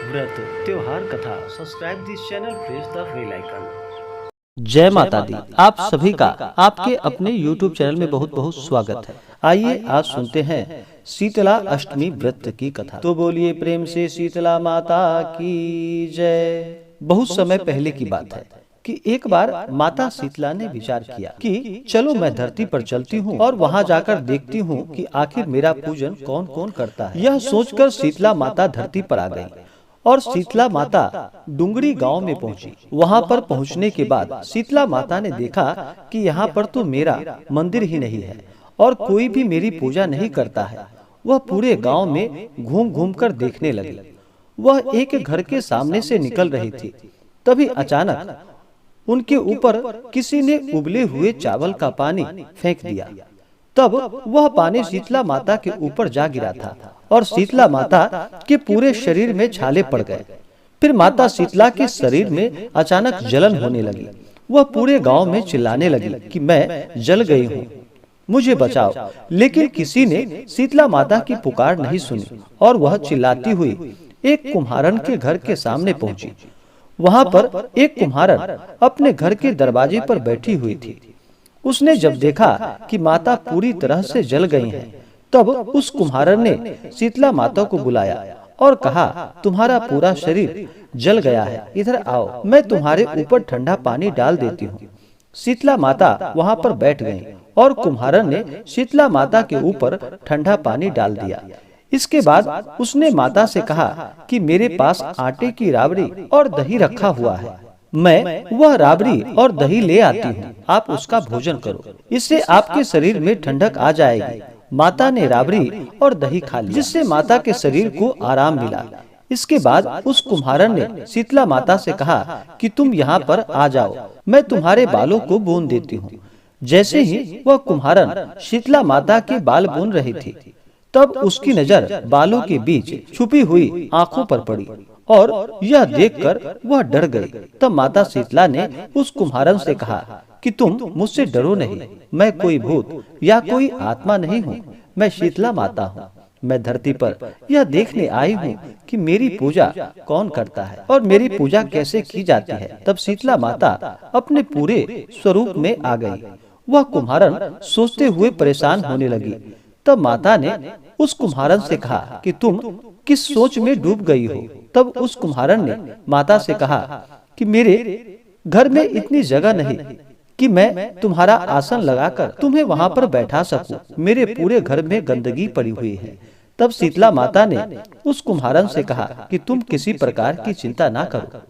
व्रत त्योहार कथा। Subscribe this channel, press the bell icon. जय माता दी। आप सभी का आपके अपने YouTube चैनल में बहुत बहुत स्वागत है। आइए आज सुनते हैं शीतला अष्टमी व्रत की कथा। तो बोलिए प्रेम से शीतला माता की जय। बहुत समय पहले की बात है कि एक बार माता शीतला ने विचार किया कि चलो मैं धरती पर चलती हूँ और वहाँ जाकर देखती हूँ कि आखिर मेरा पूजन कौन कौन करता है। यह सोचकर शीतला माता धरती पर आ गई और शीतला माता डुंगरी गांव में पहुंची। वहां पर पहुंचने के बाद शीतला माता ने देखा कि यहाँ पर तो मेरा मंदिर ही नहीं है और कोई भी मेरी पूजा नहीं करता है। वह पूरे गांव में घूम घूम कर देखने लगी। वह एक घर के सामने से निकल रही थी, तभी अचानक उनके ऊपर किसी ने उबले हुए चावल का पानी फेंक दिया। तब वह पानी शीतला माता के ऊपर जा गिरा था और शीतला माता के पूरे शरीर में छाले पड़ गए। फिर माता शीतला के शरीर में अचानक जलन होने लगी। वह पूरे गांव में चिल्लाने लगी कि मैं जल गई हूँ, मुझे बचाओ। लेकिन किसी ने शीतला माता की पुकार नहीं सुनी और वह चिल्लाती हुई एक कुम्हारन के घर के सामने पहुंची। वहां पर एक कुम्हारन अपने घर के दरवाजे पर बैठी हुई थी। उसने जब देखा कि माता पूरी तरह से जल गई हैं, तब उस कुम्हारन ने शीतला माता को बुलाया और कहा, तुम्हारा पूरा शरीर जल गया है, इधर आओ, मैं तुम्हारे ऊपर ठंडा पानी डाल देती हूँ। शीतला माता वहाँ पर बैठ गईं और कुम्हारन ने शीतला माता के ऊपर ठंडा पानी डाल दिया। इसके बाद उसने माता से कहा कि मेरे पास आटे की राबड़ी और दही रखा हुआ है, मैं वह राबड़ी और दही ले आती हूँ, आप उसका भोजन करो, इससे आपके शरीर में ठंडक आ जाएगी। माता ने राबड़ी और दही खा लिया, जिससे माता के शरीर को आराम मिला। इसके बाद उस कुम्हारन ने शीतला माता से कहा कि तुम यहाँ पर आ जाओ, मैं तुम्हारे बालों को बुन देती हूँ। जैसे ही वह कुम्हारन शीतला माता के बाल बुन रही थी, तब उसकी नजर बालों के बीच छुपी हुई आंखों पर पड़ी और यह देखकर वह डर गई। तब माता शीतला ने उस कुम्हारन से कहा कि तुम मुझसे डरो नहीं, मैं कोई भूत या कोई आत्मा नहीं हूँ, मैं शीतला माता हूँ। मैं धरती पर यह देखने आई हूँ कि मेरी पूजा कौन करता है और मेरी पूजा कैसे की जाती है। तब शीतला माता अपने पूरे स्वरूप में आ गई। वह कुम्हारन सोचते हुए परेशान होने लगी। तब माता ने उस कुम्हारन से कहा कि तुम किस सोच में डूब गई हो। तब उस कुम्हारन ने माता से कहा कि मेरे घर में इतनी जगह नहीं कि मैं तुम्हारा आसन लगाकर तुम्हें वहां पर बैठा सकूं। मेरे पूरे घर में गंदगी पड़ी हुई है। तब शीतला माता ने उस कुम्हारन से कहा कि तुम किसी प्रकार की चिंता ना करो।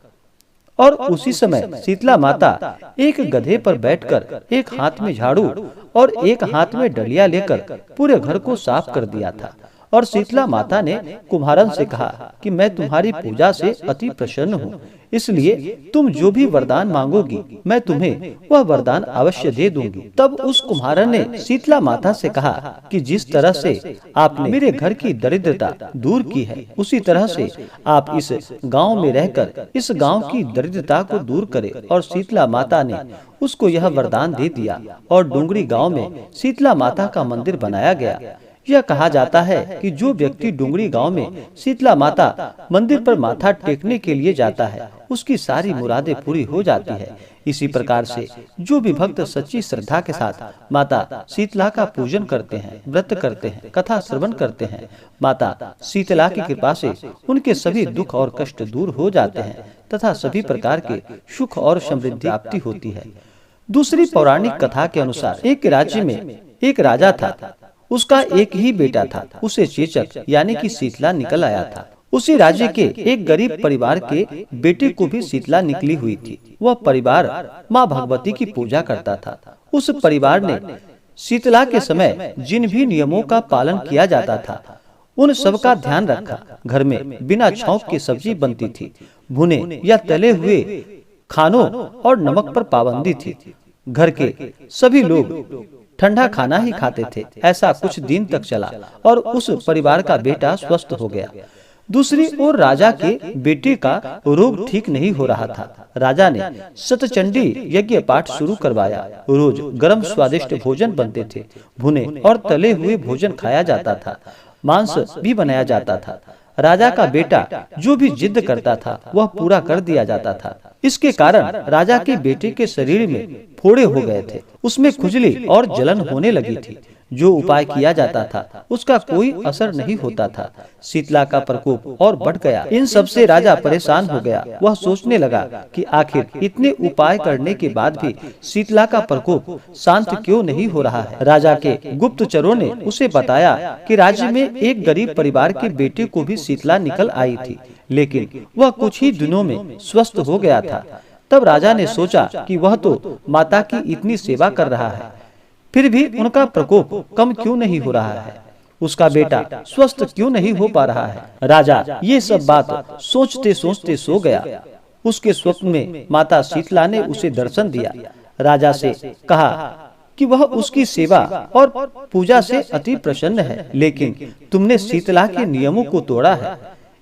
और उसी समय शीतला माता एक गधे पर बैठकर एक हाथ में झाड़ू और एक हाथ में डलिया लेकर पूरे घर को साफ कर दिया था। और शीतला माता ने कुम्हारन से कहा कि मैं तुम्हारी पूजा से अति प्रसन्न हूँ, इसलिए तुम जो भी वरदान मांगोगी मैं तुम्हें वह वरदान अवश्य दे दूंगी। तब उस कुम्हारन ने शीतला माता से कहा कि जिस तरह से आपने मेरे घर की दरिद्रता दूर की है, उसी तरह से आप इस गांव में रहकर इस गांव की दरिद्रता को दूर करें। और शीतला माता ने उसको यह वरदान दे दिया और डुंगरी गांव में शीतला माता का मंदिर बनाया गया। यह कहा जाता है कि जो व्यक्ति डुंगरी गांव में शीतला माता मंदिर पर माथा टेकने के लिए जाता है, उसकी सारी मुरादें पूरी हो जाती है। इसी प्रकार से जो भी भक्त सच्ची श्रद्धा के साथ माता शीतला का पूजन करते हैं, व्रत करते हैं, कथा श्रवण करते हैं, माता शीतला की कृपा से उनके सभी दुख और कष्ट दूर हो जाते हैं तथा सभी प्रकार के सुख और समृद्धि प्राप्ति होती है। दूसरी पौराणिक कथा के अनुसार एक राज्य में एक राजा था। उसका एक ही बेटा था। उसे चेचक यानी कि शीतला निकल आया था। उसी राज्य के एक गरीब परिवार के बेटे को भी शीतला निकली हुई थी। वह परिवार माँ भगवती की पूजा करता था। उस परिवार ने शीतला के समय जिन भी नियमों का पालन किया जाता था, उन सब का ध्यान रखा। घर में बिना छौंक की सब्जी बनती थी। भुने या तले हुए खानों और नमक पर पाबंदी थी। घर के सभी लोग ठंडा खाना ही खाते थे। ऐसा कुछ दिन तक चला और उस परिवार का बेटा स्वस्थ हो गया। दूसरी ओर राजा के बेटे का रोग ठीक नहीं हो रहा था। राजा ने शतचंडी यज्ञ पाठ शुरू करवाया। रोज गरम स्वादिष्ट भोजन बनते थे। भुने और तले हुए भोजन खाया जाता था। मांस भी बनाया जाता था। राजा का बेटा जो भी जिद करता था वह पूरा कर दिया जाता था। इसके कारण राजा के बेटे के शरीर में फोड़े हो गए थे, उसमें खुजली और जलन होने लगी थी। जो उपाय किया जाता था उसका कोई असर नहीं होता था। शीतला का प्रकोप और बढ़ गया। इन सब से राजा परेशान हो गया। वह सोचने लगा कि आखिर इतने उपाय करने के बाद भी शीतला का प्रकोप शांत क्यों नहीं हो रहा है। राजा के गुप्तचरों ने उसे बताया कि राज्य में एक गरीब परिवार के बेटे को भी शीतला निकल आई थी, लेकिन वह कुछ ही दिनों में स्वस्थ हो गया था। तब राजा ने सोचा कि वह तो माता की इतनी सेवा कर रहा है, फिर भी उनका प्रकोप कम क्यों नहीं हो रहा है, उसका बेटा स्वस्थ क्यों नहीं हो पा रहा है। राजा ये सब बात सोचते सोचते सो गया। उसके स्वप्न में माता शीतला ने उसे दर्शन दिया। राजा से कहा कि वह उसकी सेवा और पूजा से अति प्रसन्न है, लेकिन तुमने शीतला के नियमों को तोड़ा है।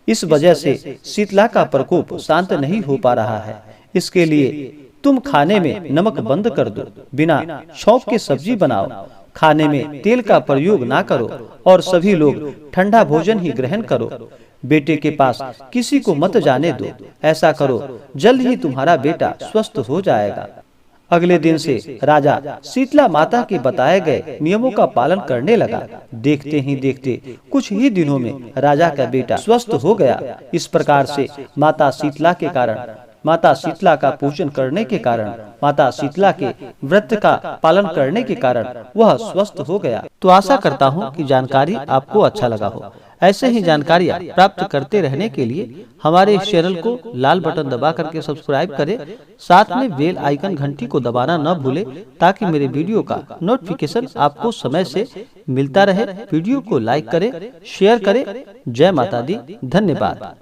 इस वजह से शीतला का प्रकोप शांत नहीं हो पा रहा है। इसके लिए तुम खाने में नमक बंद कर दो, बिना शौक के सब्जी बनाओ, खाने में तेल का प्रयोग ना करो और सभी लोग ठंडा भोजन ही ग्रहण करो। बेटे के पास किसी को मत जाने दो। ऐसा करो, जल्द ही तुम्हारा बेटा स्वस्थ हो जाएगा। अगले दिन से राजा शीतला माता के बताए गए नियमों का पालन करने लगा। देखते ही देखते कुछ ही दिनों में राजा का बेटा स्वस्थ हो गया। इस प्रकार से माता शीतला के कारण, माता शीतला का पूजन करने के कारण, माता शीतला के व्रत का पालन करने के कारण वह स्वस्थ हो गया। तो आशा करता हूँ कि जानकारी आपको अच्छा लगा हो। ऐसे ही जानकारियाँ प्राप्त करते रहने के लिए हमारे इस चैनल को लाल बटन दबा करके सब्सक्राइब करें, साथ में बेल आइकन घंटी को दबाना न भूलें, ताकि मेरे वीडियो का नोटिफिकेशन आपको समय से मिलता रहे। वीडियो को लाइक करें, शेयर करें। जय माता दी। धन्यवाद।